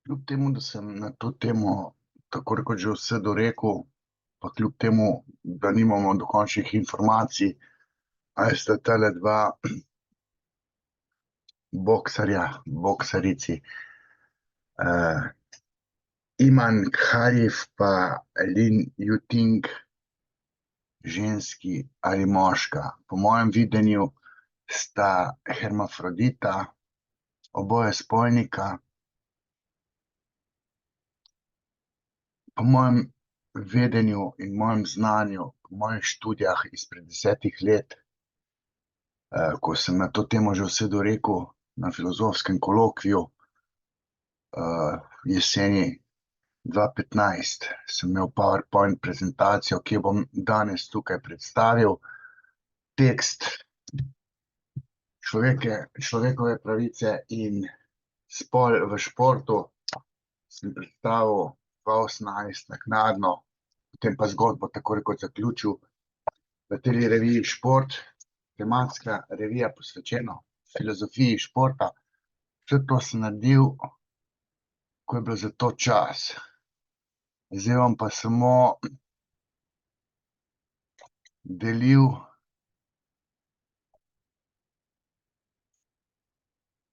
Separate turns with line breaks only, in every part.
Kljub temu, da sem na to temo tako rekoč že vse dorekel, pa kljub temu, da nimamo dokončnih informacij, ali sta tale dva boksarici, uh, Iman Khalif pa Lin Yuting, ženski ali moška. Po mojem videnju sta hermafrodita, oboje spolnika. Po mojem vedenju in mojem znanju, po mojih študijah izpred 10 let, ko sem na to temo že vse dorekel na filozofskem kolokviju, jeseni 2015, sem imel PowerPoint prezentacijo, ki jo bom danes tukaj predstavil. Tekst človekove pravice in spol v športu sem predstavil 2018 naknadno, potem pa zgodbo tako rekoč zaključil v tej reviji Šport, tematska revija posvečena filozofiji športa. Vse to sem naredil, ko je bil za to čas. Zdaj vam pa samo delil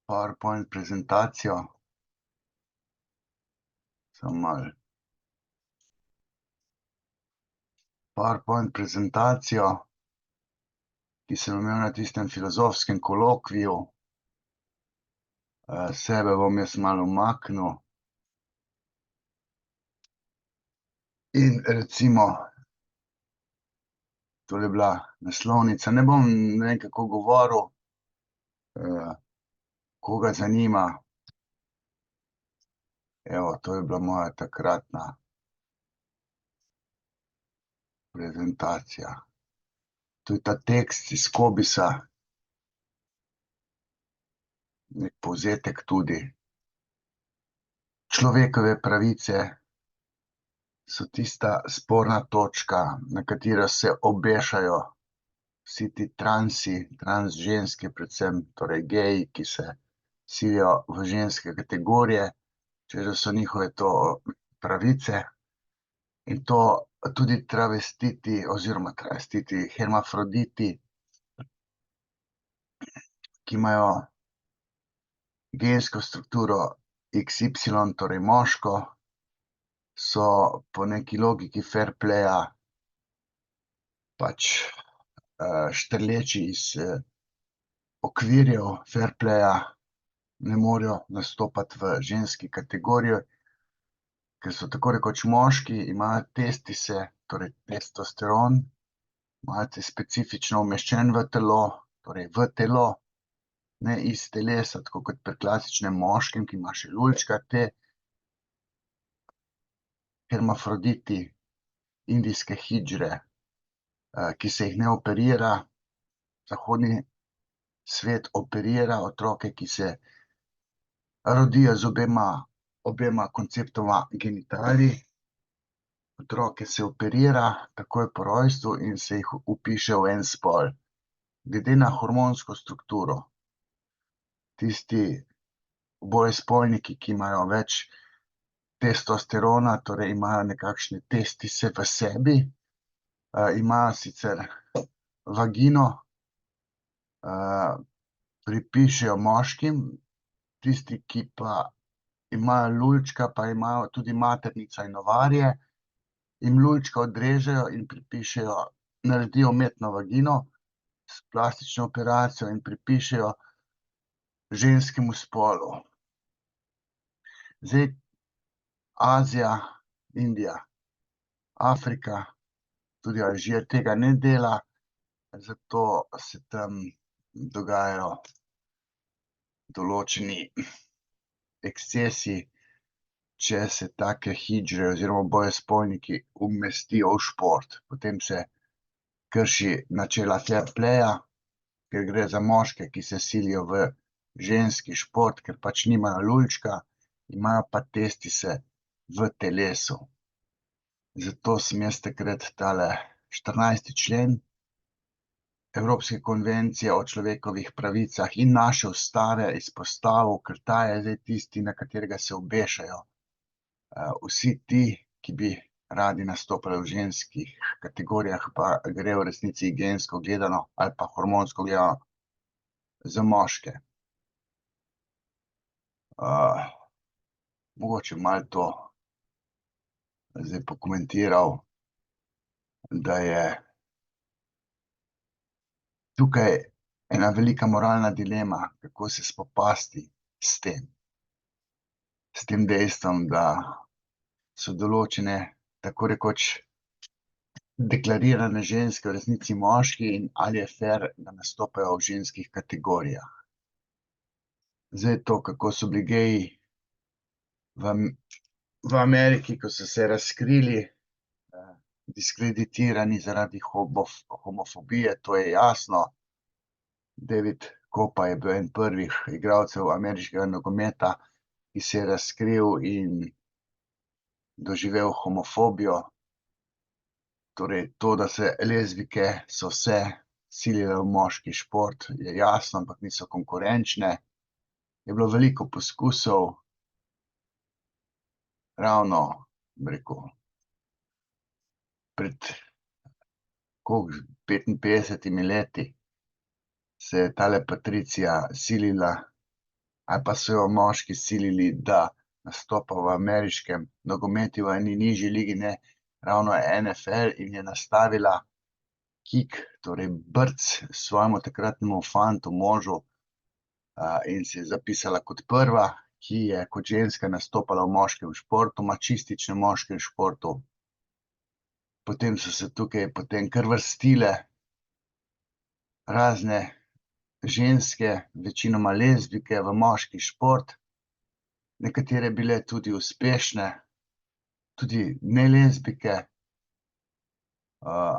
PowerPoint prezentacijo. Samo malo. PowerPoint prezentacijo, ki sem imel na tistem filozofskem kolokviju. Sebe bom jaz malo umaknil. In recimo, tole je bila naslovnica. Ne bom ne vem kako govoril, koga zanima. Evo, to je bila moja takratna prezentacija. To je ta tekst iz Kobisa, nek povzetek tudi. Človekove pravice so tista sporna točka, na katero se obešajo vsi ti trans ženske, predvsem torej geji, ki se silijo v ženske kategorije, če so njihove to pravice. In to tudi travestiti oziroma hermafroditi, ki imajo gensko strukturo XY, torej moško, so po neki logiki fair playa pač štrleči iz okvirjev fair playa, ne morejo nastopati v ženski kategoriji, ker so tako rekoč moški, imajo testise, torej testosteron, malce specifično umeščen v telo, torej v telo, ne iz telesa, tako kot pri klasičnem moškem, ki ima še lulčka. Te hermafroditi, indijske hidžre, ki se jih ne operira, zahodni svet operira otroke, ki se rodijo z obema konceptoma genitalij. Otroke se operira takoj po rojstvu in se jih vpiše v en spol. Glede na hormonsko strukturo, tisti oboje spolniki, ki imajo več testosterona, torej imajo nekakšne testise v sebi, imajo sicer vagino, pripišejo moškim, tisti, ki pa imajo lulčka, pa imajo tudi maternica in ovarje, jim lulčka odrežejo in pripišejo, naredijo umetno vagino s plastično operacijo in pripišejo ženskemu spolu. Zdaj, Azija, Indija, Afrika, tudi Alžir tega ne dela, zato se tam dogajajo določeni ekscesi, če se take hidžre oziroma oboje spolniki umestijo v šport. Potem se krši načela fair playa, ker gre za moške, ki se silijo v ženski šport, ker pač nimajo lulčka, imajo pa testise v telesu. Zato sem jaz takrat tale 14. člen Evropske konvencije o človekovih pravicah in naše ustave izpostavil, ker ta je zdaj tisti, na katerega se obešajo vsi ti, ki bi radi nastopali v ženskih kategorijah, pa gre v resnici gensko gledano ali pa hormonsko gledano za moške. Mogoče malo to zdaj pokomentiral, da je tukaj ena velika moralna dilema, kako se spopasti s tem dejstvom, da so določene tako rekoč deklarirane ženske v resnici moški in ali je fer, da nastopajo v ženskih kategorijah. Zdaj to, kako so bili geji v Ameriki, ko so se razkrili, diskreditirani zaradi homofobije, to je jasno. David Kopa je bil en prvih igralcev ameriškega nogometa, ki se je razkril in doživel homofobijo. Torej to, da se lezbijke so se silile v moški šport, je jasno, ampak niso konkurenčne. Je bilo veliko poskusov, ravno, bi rekel, pred 55 leti se je tale Patricia silila ali pa so jo moški silili, da nastopa v ameriškem nogometu v eni nižji ligi, ne ravno NFL, in je nastavila kick, torej brc svojemu takratnemu fantu, možu, in se je zapisala kot prva, ki je kot ženska nastopala v moškem športu, mačističnem moškem športu. Potem so se tukaj potem kar vrstile razne ženske, večinoma lezbijke, v moški šport. Nekatere bile tudi uspešne, tudi nelezbijke,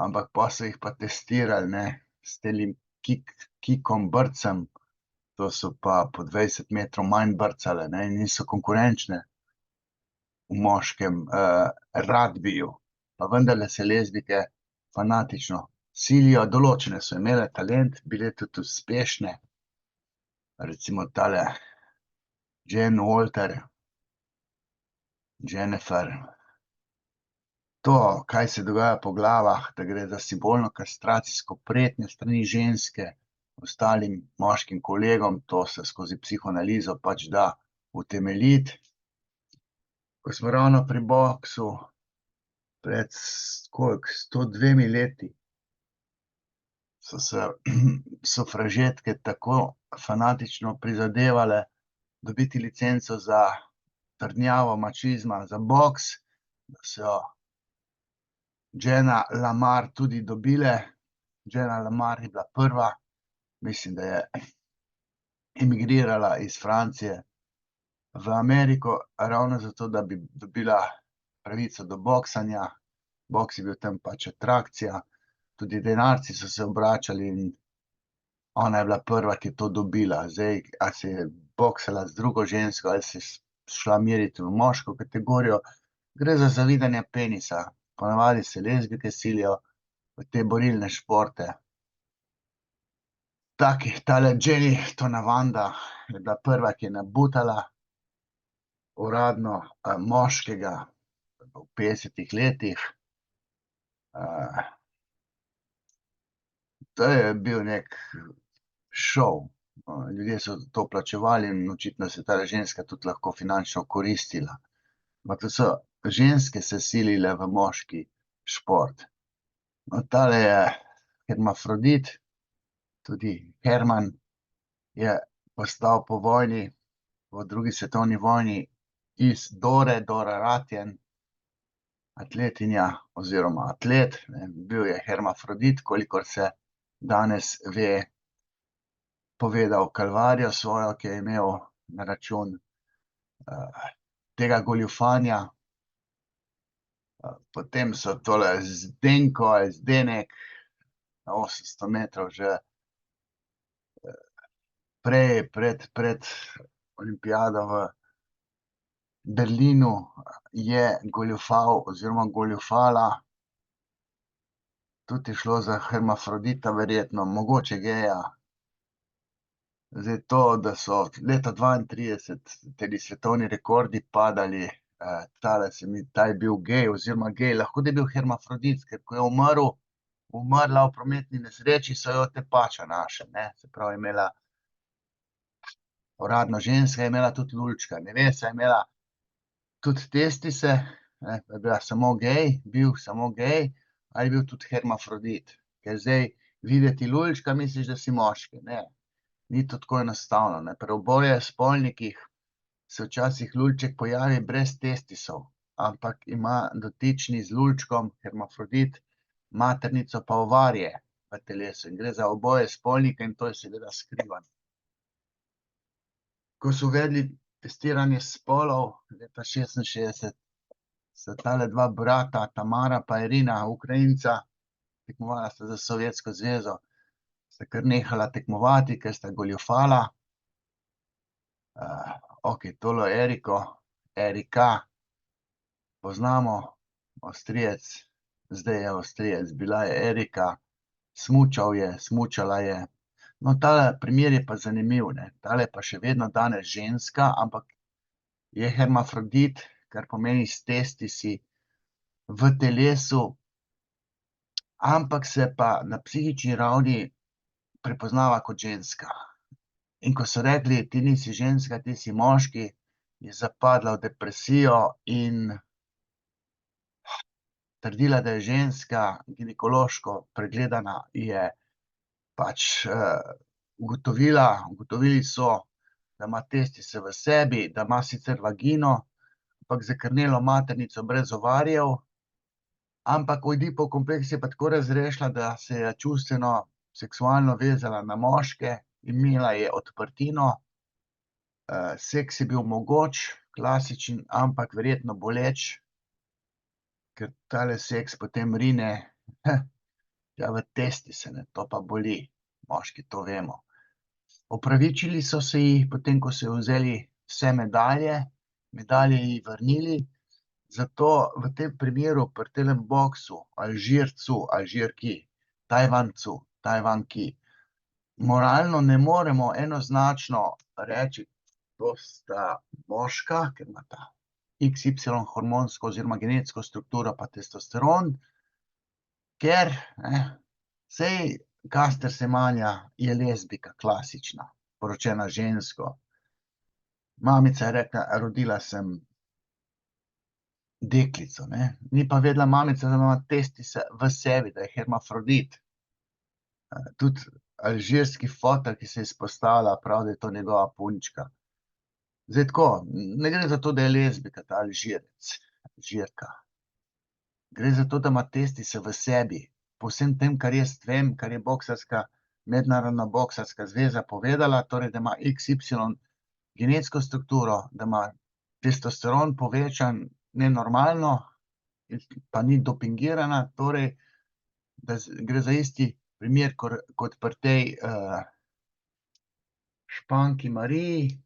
ampak pol so jih pa testirali, ne, s tem kickom, brcem, to so pa po 20 metrov manj brcale, ne, in niso konkurenčne v moškem ragbiju. Pa vendarle se lezbijke fanatično silijo, določene so imele talent, bile tudi uspešne. Recimo tale Jen Walter, Jennifer. To, kaj se dogaja po glavah, da gre za simbolno kastracijsko pretnjo s strani ženske ostalim moškim kolegom, to se skozi psihoanalizo pač da utemeljiti. Ko smo ravno pri boksu, pred 102 leti so se sufražetke tako fanatično prizadevale dobiti licenco za trdnjavo mačizma, za boks, da so jo Jena Lamar tudi dobile. Jena Lamar je bila prva, mislim, da je emigrirala iz Francije v Ameriko ravno zato, da bi dobila pravico do boksanja. Boks je bil tam pač atrakcija, tudi denarci so se obračali in ona je bila prva, ki je to dobila. Zdaj, a se je boksala z drugo žensko ali se je šla meriti v moško kategorijo, gre za zavidanje penisa. Ponavadi se lezbijke silijo v te borilne športe. Tale Jenny Tonavanda je bila prva, ki je nabutala uradno moškega v 50 letih. To je bil nek šov. Ljudje so to plačevali in očitno se je tale ženska tudi lahko finančno koristila. Ampak to so ženske se silile v moški šport. No, tale je hermafrodit, tudi Herman je postal po vojni, v drugi svetovni vojni, iz Dora Ratjen, atletinja oziroma atlet, ne, bil je hermafrodit, kolikor se danes ve, povedal kalvarijo svojo, ki je imel na račun tega goljufanja. Potem so tole Zdenko ali Zdenek na 800 metrov že prej, pred olimpijado v Berlinu je goljufal oziroma goljufala Tudi je šlo za hermafrodita verjetno, mogoče geja. Zdaj to, da so leta 32 teli svetovni rekordi padali, ta je bil gej oziroma gej, lahko da je bil hermafrodit, ker ko je umrla v prometni nesreči, so jo tepača našli, ne. Se pravi, je imela uradno ženska, je imela tudi lulčka, ne ve, saj je imela tudi testise, ne, je bila samo gej, bil samo gej, ali je bil tudi hermafrodit. Ker zdaj videti lulčka, misliš, da si moški, ne. Ni to tako enostavno, ne. Pri oboje spolnikih se včasih lulček pojavi brez testisov, ampak ima dotični z lulčkom, hermafrodit, maternico pa ovarje v telesu in gre za oboje spolnike in to je seveda skrivano. Ko so uvedli testiranje spolov leta 66, sta tale dva brata, Tamara pa Irina, Ukrajinca, tekmovala sta za Sovjetsko zvezo, sta kar nehala tekmovati, ker sta goljufala. Okej, tole Eriko, Erika poznamo, Avstrijec, zdaj je Avstrijec, bila je Erika, smučal je, smučala je. No, tale primer je pa zanimiv, ne, tale je pa še vedno danes ženska, ampak je hermafrodit, kar pomeni s testisi v telesu, ampak se pa na psihični ravni prepoznava kot ženska. In ko so rekli: "Ti nisi ženska, ti si moški," je zapadla v depresijo in trdila, da je ženska, ginekološko pregledana, je pač ugotovili so, da ima testise v sebi, da ima sicer vagino, ampak zakrnelo maternico brez ovarjev, ampak Ojdipov kompleks je pa tako razrešila, da se je čustveno, seksualno vezala na moške, imela je odprtino, seks je bil mogoč, klasičen, ampak verjetno boleč, ker tale seks potem rine tja v testise, ne, to pa boli. Moški to vemo. Opravičili so se ji, potem ko so ji vzeli vse medalje, medalje ji vrnili, zato v tem primeru pri telem boksu, Alžircu, Alžirki, Tajvancu, Tajvanki, moralno ne moremo enoznačno reči, to sta moška, ker imata XY hormonsko oziroma genetsko strukturo pa testosteron, ker, ne, saj Caster Semanja je lezbijka, klasična, poročena z žensko. Mamica je rekla: "Rodila sem deklico," ne. Ni pa vedela mamica, da ima testise v sebi, da je hermafrodit. Tudi alžirski foter, ki se je izpostavila, pravi, da je to njegova punčka. Zdaj tako, ne gre za to, da je lezbijka ta Alžirec, Alžirka. Gre za to, da ima testise v sebi. Po vsem tem, kar jaz vem, kar je Mednarodna boksarska zveza povedala, torej, da ima XY genetsko strukturo, da ima testosteron povečan nenormalno, pa ni dopingirana, torej, da gre za isti primer kot pri tej Španki Mariji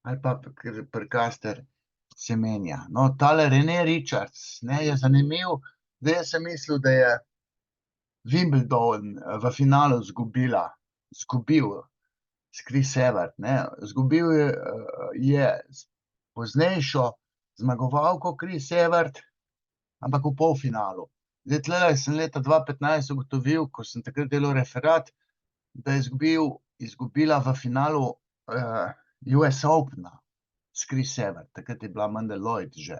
ali pa pri Caster Semenya. No, tale Rene Richards, ne, je zanimiv. Zdaj, jaz sem mislil, da je Wimbledon v finalu izgubil s Chris Evert, ne. Izgubil je s poznejšo zmagovalko Chris Evert, ampak v polfinalu. Zdaj, tulele sem leta 2015 ugotovil, ko sem takrat delal referat, da je izgubila v finalu US Opena s Chris Evert. Takrat je bila menda Lloyd že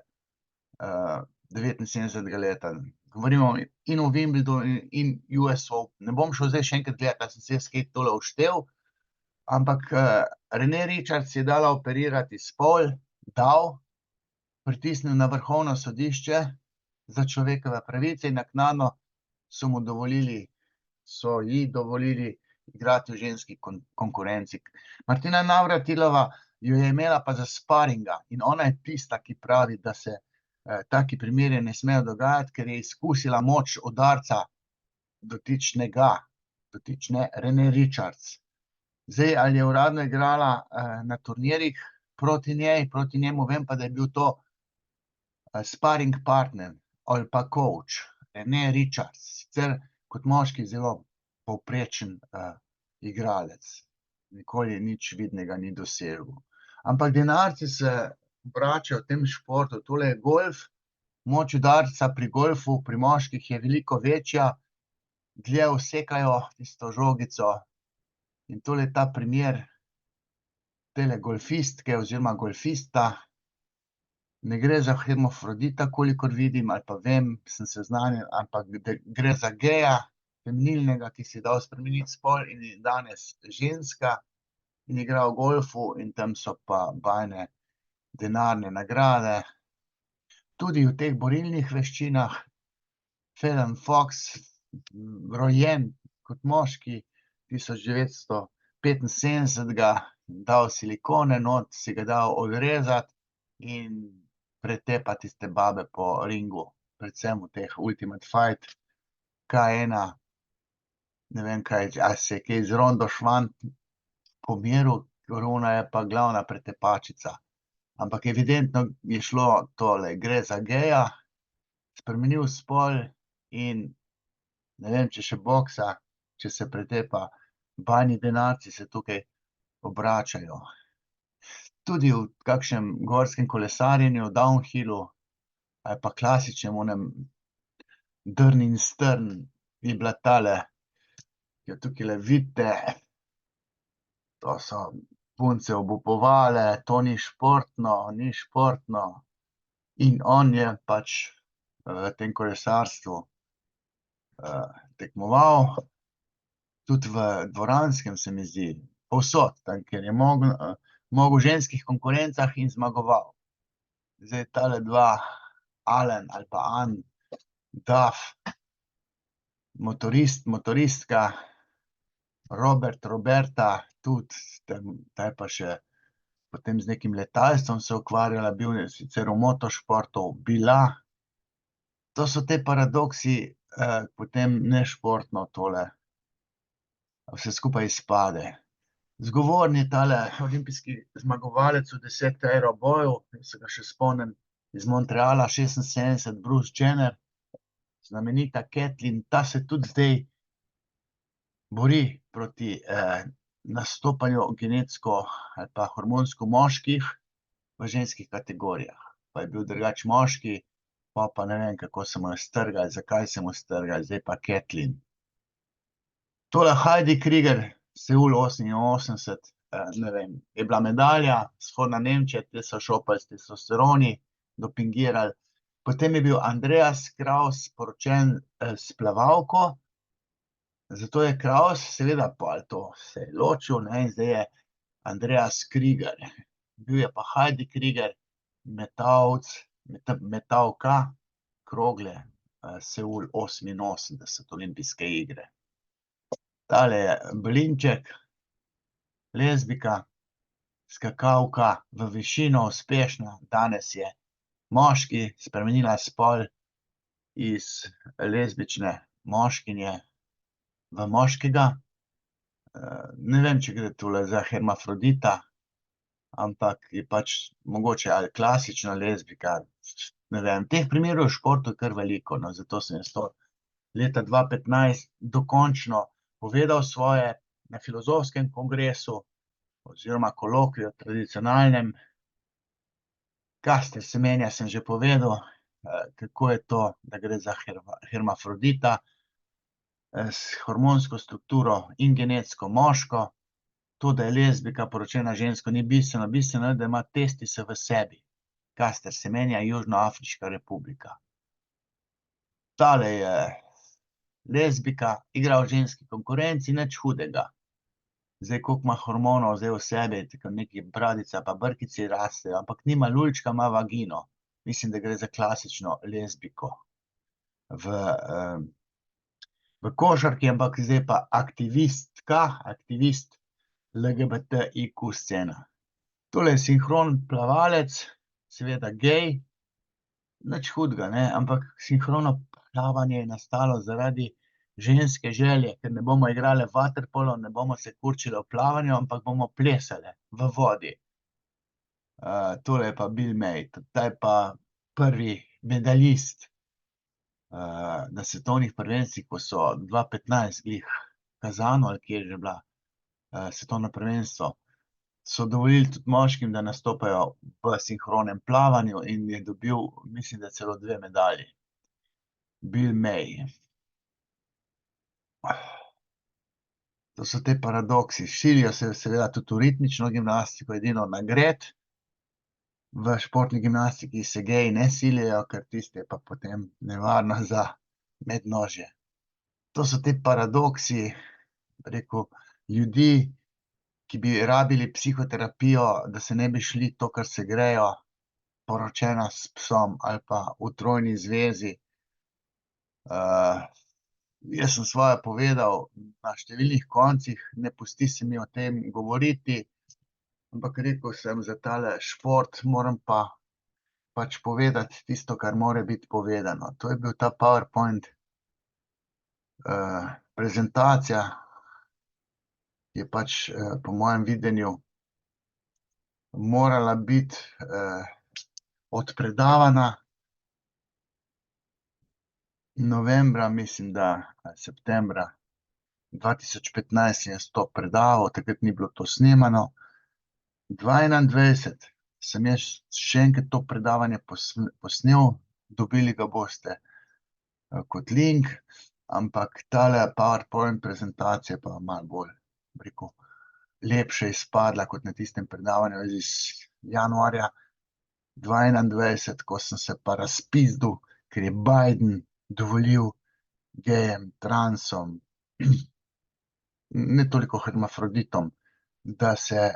79. leta. Govorimo in o Wimbledonu in US Open. Ne bom šel zdaj še enkrat gledat, ali sem si jaz kaj tole vštel, ampak Rene Richards je dala operirati spol, pritisnil na Vrhovno sodišče za človekove pravice in naknadno so ji dovolili igrati v ženski konkurenci. Martina Navratilova jo je imela pa za sparinga in ona je tista, ki pravi, da se taki primeri ne smejo dogajati, ker je izkusila moč udarca dotične Rene Richards. Zdaj, ali je uradno igrala na turnirjih proti njemu, vem pa, da je bil to sparing partner ali pa coach, Rene Richards. sicer kot moški zelo povprečen, igralec. Nikoli nič vidnega ni dosegel. Ampak denarci se obračajo v tem športu. Tole je golf, moč udarca pri golfu, pri moških je veliko večja, dlje usekajo tisto žogico. In tole je ta primer tele golfistke oziroma golfista. Ne gre za hermafrodita, kolikor vidim, ali pa vem, sem seznanjen, ampak gre za geja, feminilnega, ki si je dal spremeniti spol in je danes ženska in igra v golfu, in tam so pa bajne denarne nagrade. Tudi v teh borilnih veščinah. Fallon Fox, rojen kot moški, 1975, dal silikone not, si ga dal odrezati in pretepati tiste babe po ringu, predvsem v teh Ultimate Fight, K1, ne vem kaj, a se je kaj z Rondo Švan pomeril, ona je pa glavna pretepačica. Ampak evidentno je šlo tole, gre za geja, spremenil spol in ne vem, če še boksa, če se pretepa, bajni denarci se tukaj obračajo. Tudi v kakšnem gorskem kolesarjenju, downhillu ali pa klasičnem onem drn in strn je bila tale, ki jo tukajle vidite. To so punce obupovale, to ni športno, ni športno. In on je pač v tem kolesarstvu tekmoval, tudi v dvoranskem, se mi zdi, povsod, tam, kjer je mogel v ženskih konkurencah in zmagoval. Zdaj tale dva, Alan ali pa Ann Duff, motorist, motoristka, Roberta, tudi, ta je pa še potem z nekim letalstvom se ukvarjala, bil je sicer v motošportu, bila. To so te paradoksi, potem nešportno tole vse skupaj izpade. Zgovoren je tale olimpijski zmagovalec v 10 aeroboju, se ga še spomnim iz Montreala 76, Bruce Jenner, znamenita Kathleen, ta se tudi zdaj bori proti nastopanju genetsko ali pa hormonsko moških v ženskih kategorijah. Pa je bil drugače moški, pa ne vem, kako se mu je strgali, zakaj se mu je strgali, zdaj pa Kathleen. Tole Heidi Krieger, Seul 88, ne vem, je bila medalja, vzhodna Nemčija, te so šopali s testosteroni, dopingirali. Potem je bil Andreas Kraus poročen s plavalko, zato je Kraus seveda pol to se je ločil, ne, in zdaj je Andreas Krieger. Bil je pa Heidi Krieger, metalka krogle, Seul 88, olimpijske igre. Tale je Belinček, lezbika, skakalka, v višino uspešna, danes je moški, spremenila spol iz lezbične moškinje v moškega. Ne vem, če gre tule za hermafrodita, ampak je pač mogoče ali klasična lezbika, ne vem. Teh primerov v športu je kar veliko, no, zato sem jaz to leta 2015 dokončno povedal svoje na filozofskem kongresu oziroma kolokviju tradicionalnem. Caster Semenya sem že povedal, kako je to, da gre za hermafrodita, s hormonsko strukturo in genetsko moško. To, da je lezbika poročena žensko, ni bistveno, bistveno je, da ima testise v sebi. Caster Semenya, Južnoafriška republika. Tale je lezbika, igra v ženski konkurenci, nič hudega. Zdaj, koliko ima hormonov zdaj v sebi, tako neki bradica pa brkici rastejo, ampak nima lulčka, ima vagino. Mislim, da gre za klasično lezbiko. V košarki, ampak zdaj pa aktivistka, aktivist LGBTIQ scena. Tole je sinhron plavalec, seveda gej, nič hudega, ne, ampak sinhrono plavanje je nastalo zaradi ženske želje, ker ne bomo igrale vaterpolo, ne bomo se kurčile v plavanju, ampak bomo plesale v vodi. Tole je pa Bill May, ta je pa prvi medaljist na svetovnih prvenstvih, ko so 2015 glih v Kazanu, ali kje je že bila, svetovno prvenstvo, so dovolili tudi moškim, da nastopajo v sinhronem plavanju in je dobil, mislim, da celo 2 medalji. Bill May. To so ti paradoksi. Širijo se seveda tudi v ritmično gimnastiko, edino na gred. V športni gimnastiki se geji ne silijo, ker tisto je pa potem nevarno za mednožje. To so ti paradoksi, bi rekel, ljudi, ki bi rabili psihoterapijo, da se ne bi šli to, kar se grejo, poročena s psom ali pa v trojni zvezi. Jaz sem svoje povedal na številnih koncih, ne pusti se mi o tem govoriti, ampak rekel sem, za tale šport moram pa pač povedati tisto, kar mora biti povedano. To je bil ta PowerPoint prezentacija, ki je pač po mojem videnju morala biti odpredavana novembra, mislim, da septembra 2015 sem jaz to predaval, takrat ni bilo to snemano. 2021 sem jaz še enkrat to predavanje posnel, dobili ga boste kot link, ampak tale PowerPoint prezentacija pa malo bolj, bi rekel, lepše izpadla kot na tistem predavanju iz januarja 2021, ko sem se pa razpizdil, ker je Biden dovolil gejem, transom, ne toliko hermafroditom, da se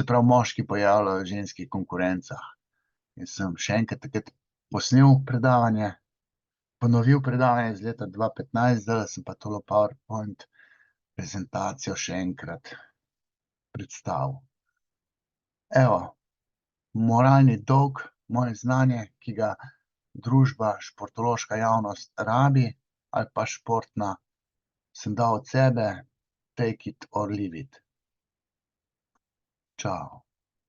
pravi moški pojavljajo v ženskih konkurencah. In sem še enkrat takrat posnel predavanje, ponovil predavanje iz leta 2015, zdajle sem pa tole PowerPoint prezentacijo še enkrat predstavil. Evo, moralni dolg, moje znanje, ki ga družba, športološka javnost rabi, ali pa športna, sem dal od sebe, take it or leave it. Čao.